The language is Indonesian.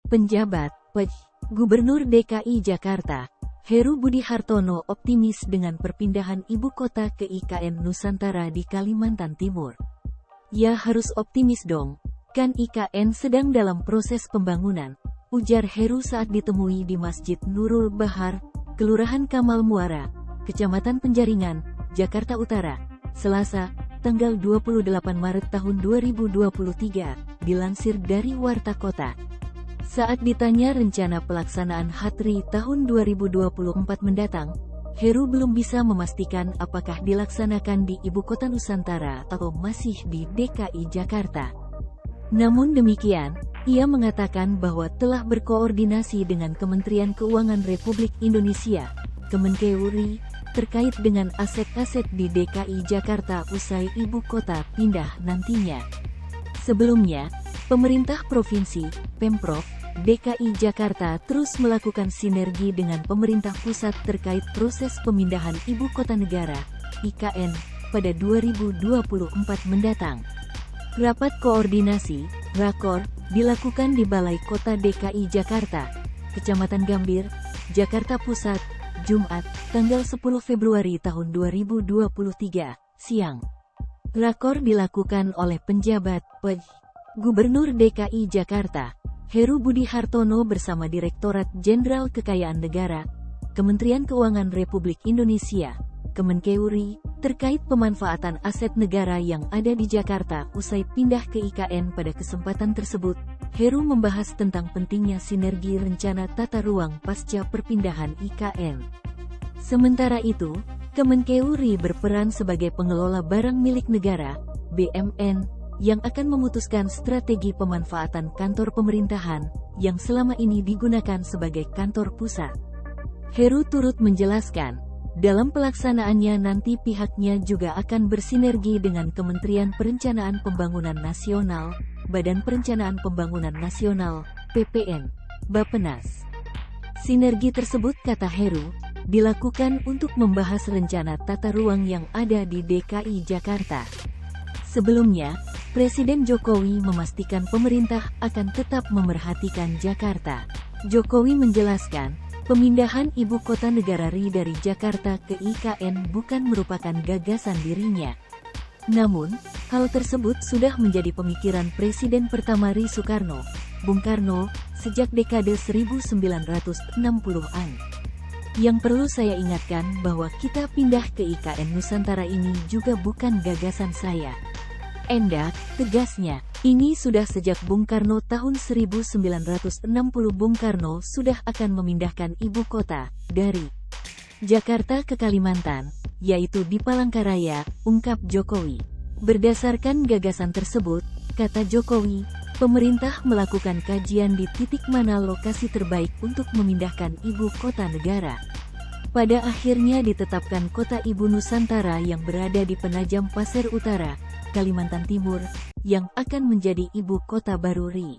Penjabat, Gubernur DKI Jakarta, Heru Budi Hartono optimis dengan perpindahan ibu kota ke IKN Nusantara di Kalimantan Timur. Ya harus optimis dong, kan IKN sedang dalam proses pembangunan, ujar Heru saat ditemui di Masjid Nurul Bahar, Kelurahan Kamal Muara, Kecamatan Penjaringan, Jakarta Utara, Selasa, tanggal 28 Maret tahun 2023, dilansir dari Warta Kota. Saat ditanya rencana pelaksanaan HTRI tahun 2024 mendatang, Heru belum bisa memastikan apakah dilaksanakan di Ibu Kota Nusantara atau masih di DKI Jakarta. Namun demikian, ia mengatakan bahwa telah berkoordinasi dengan Kementerian Keuangan Republik Indonesia, Kemenkeu-RI, terkait dengan aset-aset di DKI Jakarta usai ibu kota pindah nantinya. Sebelumnya, pemerintah provinsi, Pemprov, DKI Jakarta terus melakukan sinergi dengan pemerintah pusat terkait proses pemindahan ibu kota negara, IKN, pada 2024 mendatang. Rapat koordinasi, rakor, dilakukan di Balai Kota DKI Jakarta, Kecamatan Gambir, Jakarta Pusat, Jumat, tanggal 10 Februari tahun 2023, siang. Rakor dilakukan oleh penjabat, Gubernur DKI Jakarta, Heru Budi Hartono bersama Direktorat Jenderal Kekayaan Negara, Kementerian Keuangan Republik Indonesia, Kemenkeu-RI, terkait pemanfaatan aset negara yang ada di Jakarta usai pindah ke IKN. Pada kesempatan tersebut, Heru membahas tentang pentingnya sinergi rencana tata ruang pasca perpindahan IKN. Sementara itu, Kemenkeu-RI berperan sebagai pengelola barang milik negara, BMN, yang akan memutuskan strategi pemanfaatan kantor pemerintahan, yang selama ini digunakan sebagai kantor pusat. Heru turut menjelaskan, dalam pelaksanaannya nanti pihaknya juga akan bersinergi dengan Kementerian Perencanaan Pembangunan Nasional, Badan Perencanaan Pembangunan Nasional, PPN, Bappenas. Sinergi tersebut, kata Heru, dilakukan untuk membahas rencana tata ruang yang ada di DKI Jakarta. Sebelumnya, Presiden Jokowi memastikan pemerintah akan tetap memerhatikan Jakarta. Jokowi menjelaskan, pemindahan ibu kota negara RI dari Jakarta ke IKN bukan merupakan gagasan dirinya. Namun, hal tersebut sudah menjadi pemikiran Presiden pertama RI Soekarno, Bung Karno, sejak dekade 1960-an. Yang perlu saya ingatkan bahwa kita pindah ke IKN Nusantara ini juga bukan gagasan saya. Endah, tegasnya, ini sudah sejak Bung Karno tahun 1960. Bung Karno sudah akan memindahkan ibu kota dari Jakarta ke Kalimantan, yaitu di Palangkaraya, ungkap Jokowi. Berdasarkan gagasan tersebut, kata Jokowi, pemerintah melakukan kajian di titik mana lokasi terbaik untuk memindahkan ibu kota negara. Pada akhirnya ditetapkan kota ibu Nusantara yang berada di Penajam Pasir Utara, Kalimantan Timur, yang akan menjadi ibu kota baru RI.